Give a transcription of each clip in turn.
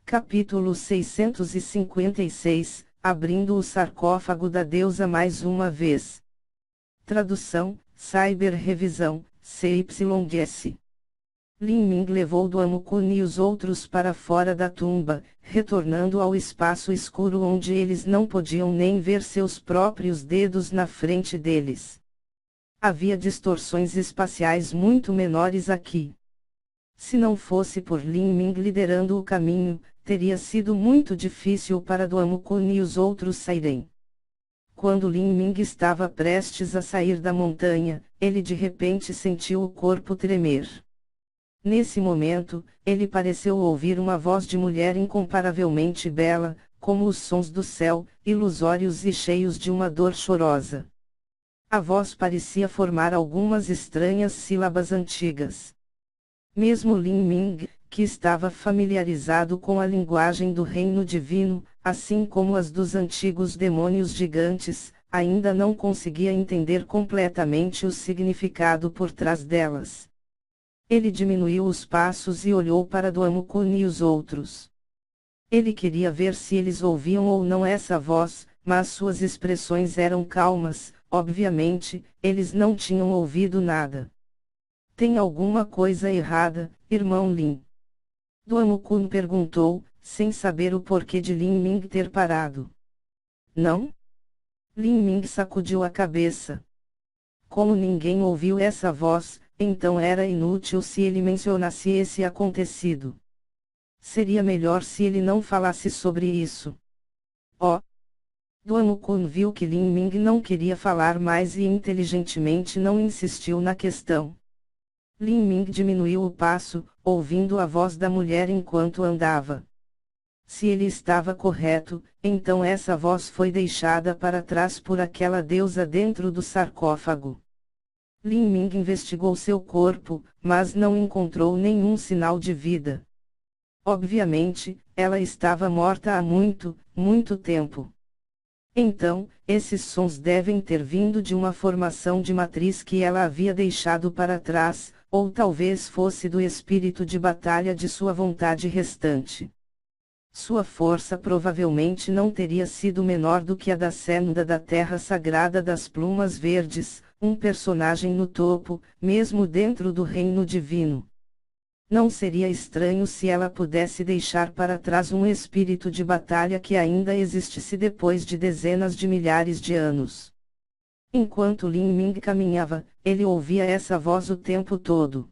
Capítulo 656, Abrindo o sarcófago da deusa mais uma vez. Tradução, Cyber Revisão, CYS. Lin Ming levou Duan Kun e os outros para fora da tumba, retornando ao espaço escuro onde eles não podiam nem ver seus próprios dedos na frente deles. Havia distorções espaciais muito menores aqui. Se não fosse por Lin Ming liderando o caminho, teria sido muito difícil para Duan Kun e os outros saírem. Quando Lin Ming estava prestes a sair da montanha, ele de repente sentiu o corpo tremer. Nesse momento, ele pareceu ouvir uma voz de mulher incomparavelmente bela, como os sons do céu, ilusórios e cheios de uma dor chorosa. A voz parecia formar algumas estranhas sílabas antigas. Mesmo Lin Ming, que estava familiarizado com a linguagem do reino divino, assim como as dos antigos demônios gigantes, ainda não conseguia entender completamente o significado por trás delas. Ele diminuiu os passos e olhou para Duan Kun e os outros. Ele queria ver se eles ouviam ou não essa voz, mas suas expressões eram calmas, obviamente, eles não tinham ouvido nada. Tem alguma coisa errada, irmão Lin? Duan Kun perguntou, sem saber o porquê de Lin Ming ter parado. Não? Lin Ming sacudiu a cabeça. Como ninguém ouviu essa voz, então era inútil se ele mencionasse esse acontecido. Seria melhor se ele não falasse sobre isso. Oh! Duan Kun viu que Lin Ming não queria falar mais e inteligentemente não insistiu na questão. Lin Ming diminuiu o passo, ouvindo a voz da mulher enquanto andava. Se ele estava correto, então essa voz foi deixada para trás por aquela deusa dentro do sarcófago. Lin Ming investigou seu corpo, mas não encontrou nenhum sinal de vida. Obviamente, ela estava morta há muito, muito tempo. Então, esses sons devem ter vindo de uma formação de matriz que ela havia deixado para trás, ou talvez fosse do espírito de batalha de sua vontade restante. Sua força provavelmente não teria sido menor do que a da Senda da Terra Sagrada das Plumas Verdes, um personagem no topo, mesmo dentro do reino divino. Não seria estranho se ela pudesse deixar para trás um espírito de batalha que ainda existisse depois de dezenas de milhares de anos. Enquanto Lin Ming caminhava, ele ouvia essa voz o tempo todo.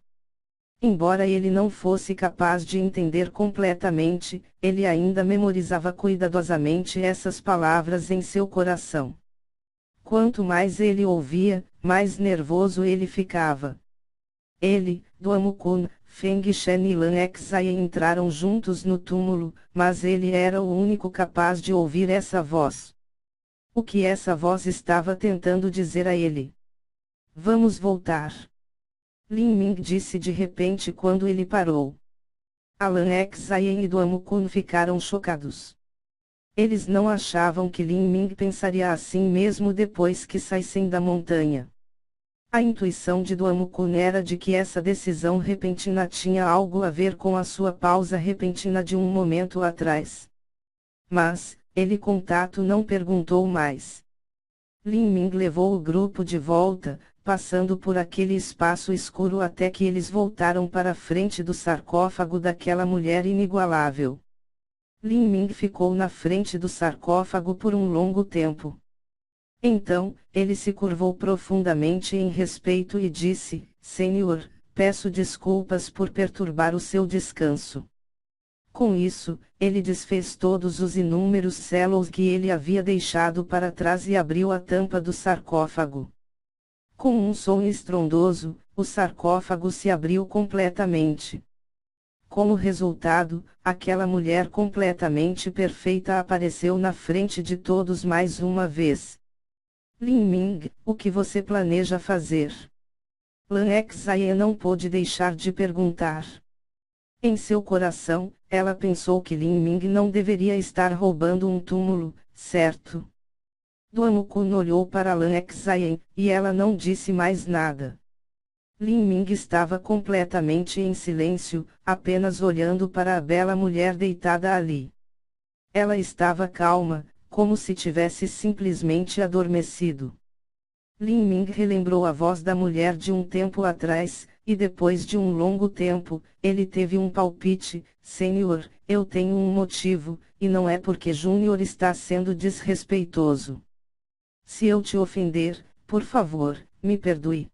Embora ele não fosse capaz de entender completamente, ele ainda memorizava cuidadosamente essas palavras em seu coração. Quanto mais ele ouvia, mais nervoso ele ficava. Ele, Duan Kun, Feng Shen e Lan Xai entraram juntos no túmulo, mas ele era o único capaz de ouvir essa voz. O que essa voz estava tentando dizer a ele? Vamos voltar. Lin Ming disse de repente quando ele parou. Lan Xai e Duan Kun ficaram chocados. Eles não achavam que Lin Ming pensaria assim mesmo depois que saíssem da montanha. A intuição de Duan Kun era de que essa decisão repentina tinha algo a ver com a sua pausa repentina de um momento atrás. Mas, ele com tato não perguntou mais. Lin Ming levou o grupo de volta, passando por aquele espaço escuro até que eles voltaram para a frente do sarcófago daquela mulher inigualável. Lin Ming ficou na frente do sarcófago por um longo tempo. Então, ele se curvou profundamente em respeito e disse: Senhor, peço desculpas por perturbar o seu descanso. Com isso, ele desfez todos os inúmeros selos que ele havia deixado para trás e abriu a tampa do sarcófago. Com um som estrondoso, o sarcófago se abriu completamente. Como resultado, aquela mulher completamente perfeita apareceu na frente de todos mais uma vez. Lin Ming, o que você planeja fazer? Lan Xai não pôde deixar de perguntar. Em seu coração, ela pensou que Lin Ming não deveria estar roubando um túmulo, certo? Duan Kun olhou para Lan Xai, e ela não disse mais nada. Lin Ming estava completamente em silêncio, apenas olhando para a bela mulher deitada ali. Ela estava calma, como se tivesse simplesmente adormecido. Lin Ming relembrou a voz da mulher de um tempo atrás, e depois de um longo tempo, ele teve um palpite: Senhor, eu tenho um motivo, e não é porque Júnior está sendo desrespeitoso. Se eu te ofender, por favor, me perdoe.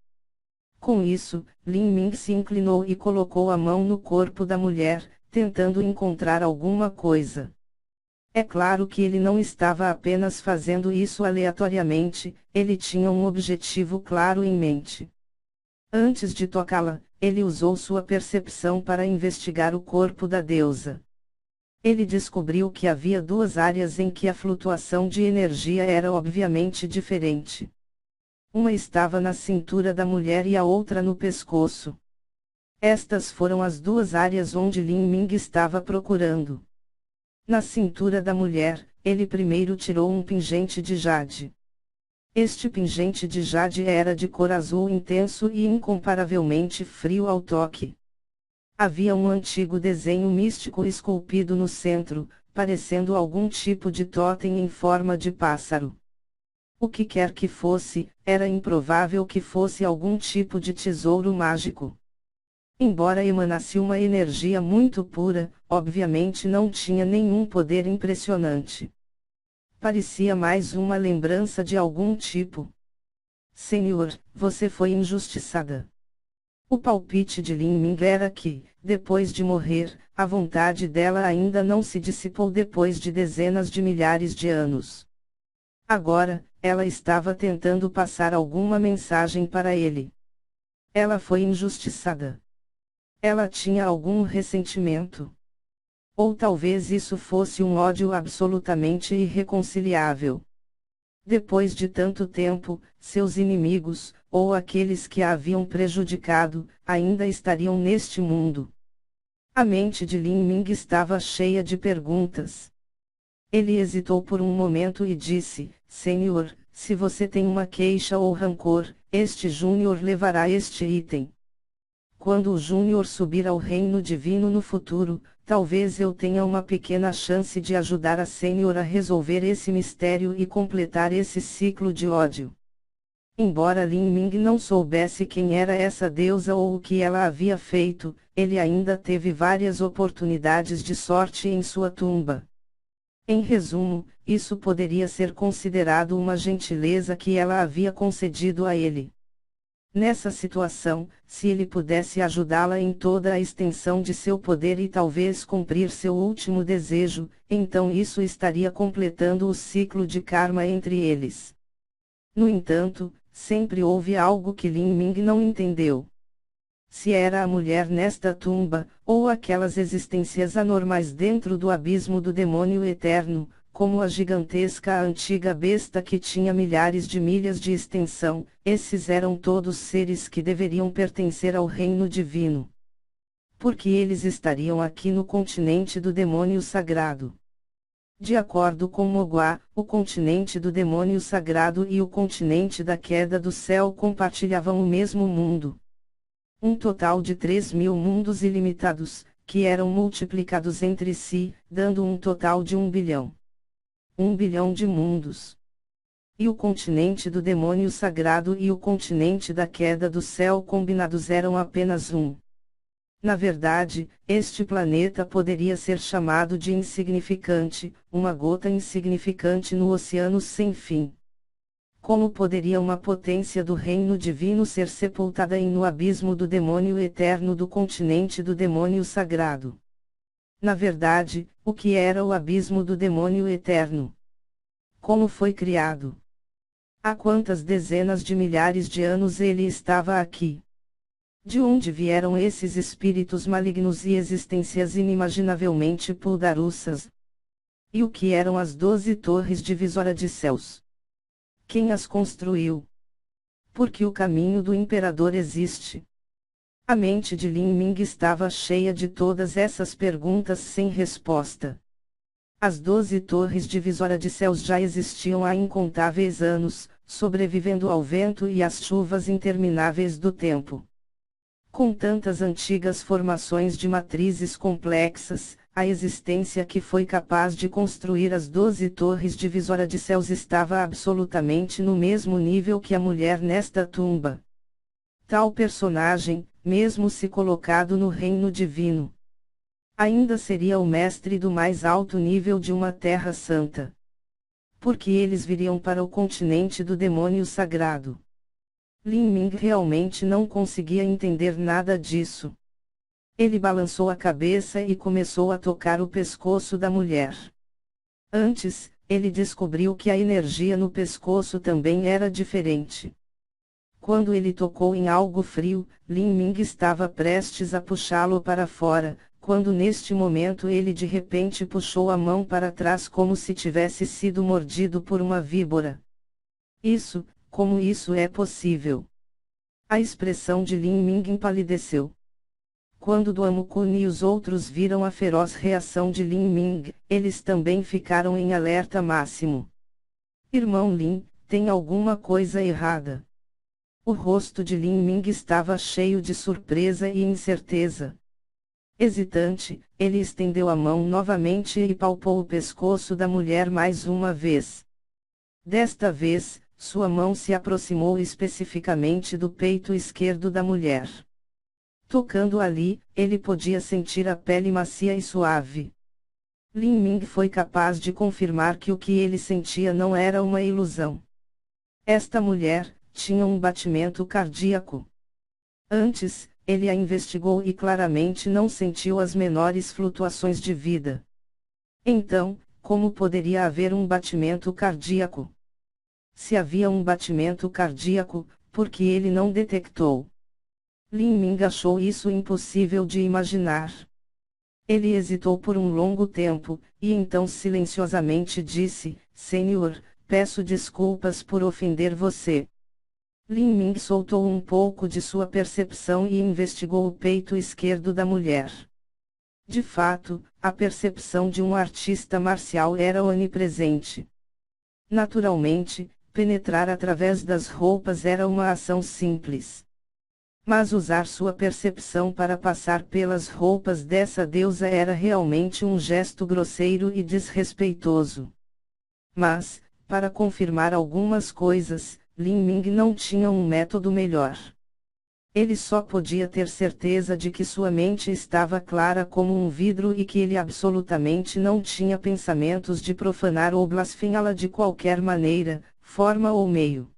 Com isso, Lin Ming se inclinou e colocou a mão no corpo da mulher, tentando encontrar alguma coisa. É claro que ele não estava apenas fazendo isso aleatoriamente, ele tinha um objetivo claro em mente. Antes de tocá-la, ele usou sua percepção para investigar o corpo da deusa. Ele descobriu que havia duas áreas em que a flutuação de energia era obviamente diferente. Uma estava na cintura da mulher e a outra no pescoço. Estas foram as duas áreas onde Lin Ming estava procurando. Na cintura da mulher, ele primeiro tirou um pingente de jade. Este pingente de jade era de cor azul intenso e incomparavelmente frio ao toque. Havia um antigo desenho místico esculpido no centro, parecendo algum tipo de totem em forma de pássaro. O que quer que fosse, era improvável que fosse algum tipo de tesouro mágico. Embora emanasse uma energia muito pura, obviamente não tinha nenhum poder impressionante. Parecia mais uma lembrança de algum tipo. Senhor, você foi injustiçada. O palpite de Lin Ming era que, depois de morrer, a vontade dela ainda não se dissipou depois de dezenas de milhares de anos. Agora, ela estava tentando passar alguma mensagem para ele. Ela foi injustiçada. Ela tinha algum ressentimento. Ou talvez isso fosse um ódio absolutamente irreconciliável. Depois de tanto tempo, seus inimigos, ou aqueles que a haviam prejudicado, ainda estariam neste mundo. A mente de Lin Ming estava cheia de perguntas. Ele hesitou por um momento e disse: Senhor, se você tem uma queixa ou rancor, este Júnior levará este item. Quando o Júnior subir ao reino divino no futuro, talvez eu tenha uma pequena chance de ajudar a Senhor a resolver esse mistério e completar esse ciclo de ódio. Embora Lin Ming não soubesse quem era essa deusa ou o que ela havia feito, ele ainda teve várias oportunidades de sorte em sua tumba. Em resumo, isso poderia ser considerado uma gentileza que ela havia concedido a ele. Nessa situação, se ele pudesse ajudá-la em toda a extensão de seu poder e talvez cumprir seu último desejo, então isso estaria completando o ciclo de karma entre eles. No entanto, sempre houve algo que Lin Ming não entendeu. Se era a mulher nesta tumba, ou aquelas existências anormais dentro do abismo do demônio eterno, como a gigantesca antiga besta que tinha milhares de milhas de extensão, esses eram todos seres que deveriam pertencer ao reino divino. Porque eles estariam aqui no continente do demônio sagrado. De acordo com Mogwai, o continente do demônio sagrado e o continente da queda do céu compartilhavam o mesmo mundo. Um total de 3.000 mundos ilimitados, que eram multiplicados entre si, dando um total de 1 bilhão. 1 bilhão de mundos. E o continente do demônio sagrado e o continente da queda do céu combinados eram apenas um. Na verdade, este planeta poderia ser chamado de insignificante, uma gota insignificante no oceano sem fim. Como poderia uma potência do reino divino ser sepultada no abismo do demônio eterno do continente do demônio sagrado? Na verdade, o que era o abismo do demônio eterno? Como foi criado? Há quantas dezenas de milhares de anos ele estava aqui? De onde vieram esses espíritos malignos e existências inimaginavelmente puldarussas? E o que eram as 12 torres divisórias de céus? Quem as construiu? Porque o caminho do imperador existe. A mente de Lin Ming estava cheia de todas essas perguntas sem resposta. As 12 torres divisórias de céus já existiam há incontáveis anos, sobrevivendo ao vento e às chuvas intermináveis do tempo. Com tantas antigas formações de matrizes complexas, a existência que foi capaz de construir as 12 torres divisórias de céus estava absolutamente no mesmo nível que a mulher nesta tumba. Tal personagem, mesmo se colocado no reino divino, ainda seria o mestre do mais alto nível de uma terra santa. Porque eles viriam para o continente do demônio sagrado. Lin Ming realmente não conseguia entender nada disso. Ele balançou a cabeça e começou a tocar o pescoço da mulher. Antes, ele descobriu que a energia no pescoço também era diferente. Quando ele tocou em algo frio, Lin Ming estava prestes a puxá-lo para fora, quando neste momento ele de repente puxou a mão para trás como se tivesse sido mordido por uma víbora. Como isso é possível? A expressão de Lin Ming empalideceu. Quando Duan Kun e os outros viram a feroz reação de Lin Ming, eles também ficaram em alerta máximo. Irmão Lin, tem alguma coisa errada. O rosto de Lin Ming estava cheio de surpresa e incerteza. Hesitante, ele estendeu a mão novamente e palpou o pescoço da mulher mais uma vez. Desta vez, sua mão se aproximou especificamente do peito esquerdo da mulher. Tocando ali, ele podia sentir a pele macia e suave. Lin Ming foi capaz de confirmar que o que ele sentia não era uma ilusão. Esta mulher tinha um batimento cardíaco. Antes, ele a investigou e claramente não sentiu as menores flutuações de vida. Então, como poderia haver um batimento cardíaco? Se havia um batimento cardíaco, por que ele não detectou? Lin Ming achou isso impossível de imaginar. Ele hesitou por um longo tempo, e então silenciosamente disse: Senhor, peço desculpas por ofender você. Lin Ming soltou um pouco de sua percepção e investigou o peito esquerdo da mulher. De fato, a percepção de um artista marcial era onipresente. Naturalmente, penetrar através das roupas era uma ação simples. Mas usar sua percepção para passar pelas roupas dessa deusa era realmente um gesto grosseiro e desrespeitoso. Mas, para confirmar algumas coisas, Lin Ming não tinha um método melhor. Ele só podia ter certeza de que sua mente estava clara como um vidro e que ele absolutamente não tinha pensamentos de profanar ou blasfemá-la de qualquer maneira, forma ou meio.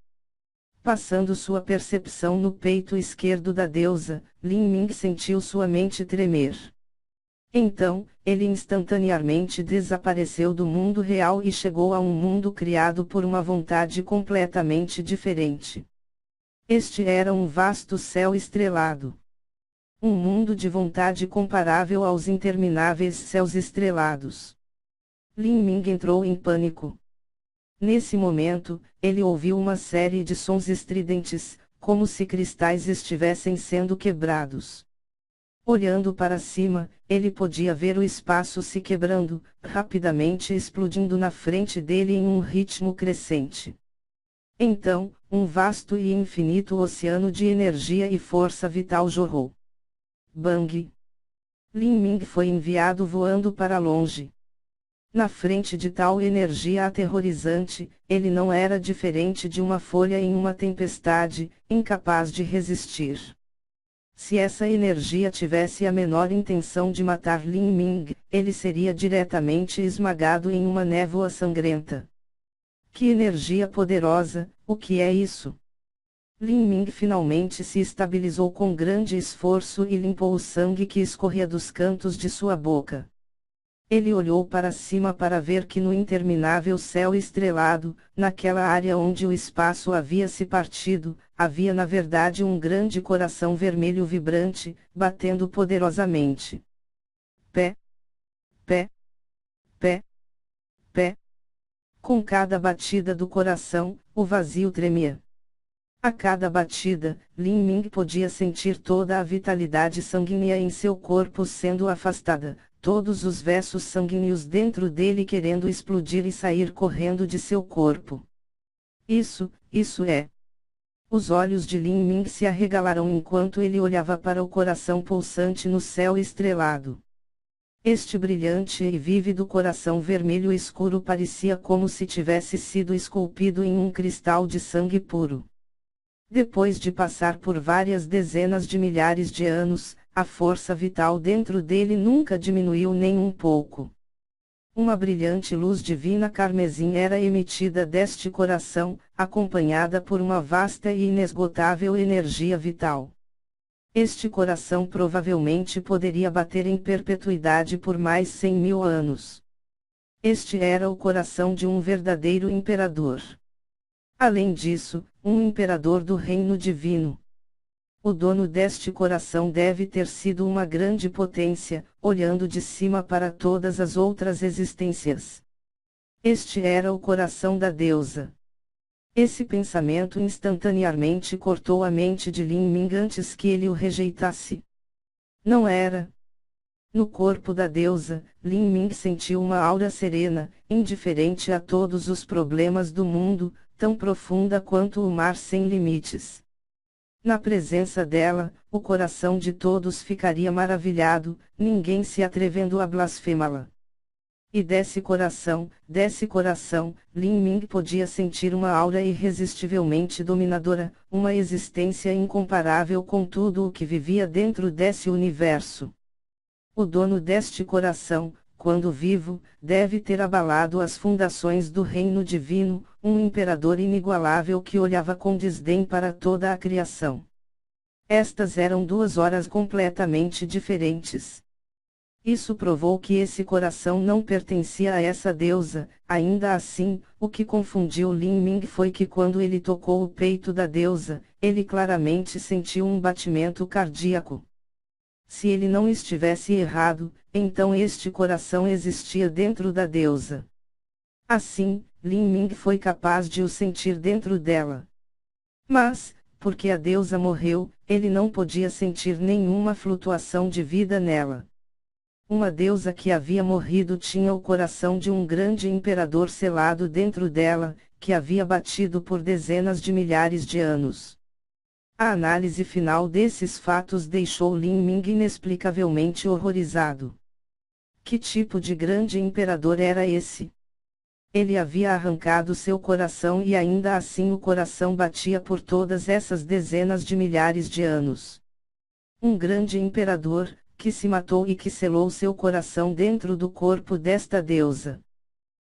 Passando sua percepção no peito esquerdo da deusa, Lin Ming sentiu sua mente tremer. Então, ele instantaneamente desapareceu do mundo real e chegou a um mundo criado por uma vontade completamente diferente. Este era um vasto céu estrelado. Um mundo de vontade comparável aos intermináveis céus estrelados. Lin Ming entrou em pânico. Nesse momento, ele ouviu uma série de sons estridentes, como se cristais estivessem sendo quebrados. Olhando para cima, ele podia ver o espaço se quebrando, rapidamente explodindo na frente dele em um ritmo crescente. Então, um vasto e infinito oceano de energia e força vital jorrou. Bang! Lin Ming foi enviado voando para longe. Na frente de tal energia aterrorizante, ele não era diferente de uma folha em uma tempestade, incapaz de resistir. Se essa energia tivesse a menor intenção de matar Lin Ming, ele seria diretamente esmagado em uma névoa sangrenta. Que energia poderosa, o que é isso? Lin Ming finalmente se estabilizou com grande esforço e limpou o sangue que escorria dos cantos de sua boca. Ele olhou para cima para ver que no interminável céu estrelado, naquela área onde o espaço havia se partido, havia na verdade um grande coração vermelho vibrante, batendo poderosamente. Pé, pé, pé, pé. Com cada batida do coração, o vazio tremia. A cada batida, Lin Ming podia sentir toda a vitalidade sanguínea em seu corpo sendo afastada, todos os vasos sanguíneos dentro dele querendo explodir e sair correndo de seu corpo. Isso é. Os olhos de Lin Ming se arregalaram enquanto ele olhava para o coração pulsante no céu estrelado. Este brilhante e vívido coração vermelho escuro parecia como se tivesse sido esculpido em um cristal de sangue puro. Depois de passar por várias dezenas de milhares de anos, a força vital dentro dele nunca diminuiu nem um pouco. Uma brilhante luz divina carmesim era emitida deste coração, acompanhada por uma vasta e inesgotável energia vital. Este coração provavelmente poderia bater em perpetuidade por mais 100.000 anos. Este era o coração de um verdadeiro imperador. Além disso, um imperador do reino divino. O dono deste coração deve ter sido uma grande potência, olhando de cima para todas as outras existências. Este era o coração da deusa. Esse pensamento instantaneamente cortou a mente de Lin Ming antes que ele o rejeitasse. Não era. No corpo da deusa, Lin Ming sentiu uma aura serena, indiferente a todos os problemas do mundo, tão profunda quanto o mar sem limites. Na presença dela, o coração de todos ficaria maravilhado, ninguém se atrevendo a blasfemá-la. E desse coração, Lin Ming podia sentir uma aura irresistivelmente dominadora, uma existência incomparável com tudo o que vivia dentro desse universo. O dono deste coração, quando vivo, deve ter abalado as fundações do reino divino, um imperador inigualável que olhava com desdém para toda a criação. Estas eram duas horas completamente diferentes. Isso provou que esse coração não pertencia a essa deusa. Ainda assim, o que confundiu Lin Ming foi que quando ele tocou o peito da deusa, ele claramente sentiu um batimento cardíaco. Se ele não estivesse errado, então este coração existia dentro da deusa. Assim, Lin Ming foi capaz de o sentir dentro dela. Mas, porque a deusa morreu, ele não podia sentir nenhuma flutuação de vida nela. Uma deusa que havia morrido tinha o coração de um grande imperador selado dentro dela, que havia batido por dezenas de milhares de anos. A análise final desses fatos deixou Lin Ming inexplicavelmente horrorizado. Que tipo de grande imperador era esse? Ele havia arrancado seu coração e ainda assim o coração batia por todas essas dezenas de milhares de anos. Um grande imperador, que se matou e que selou seu coração dentro do corpo desta deusa.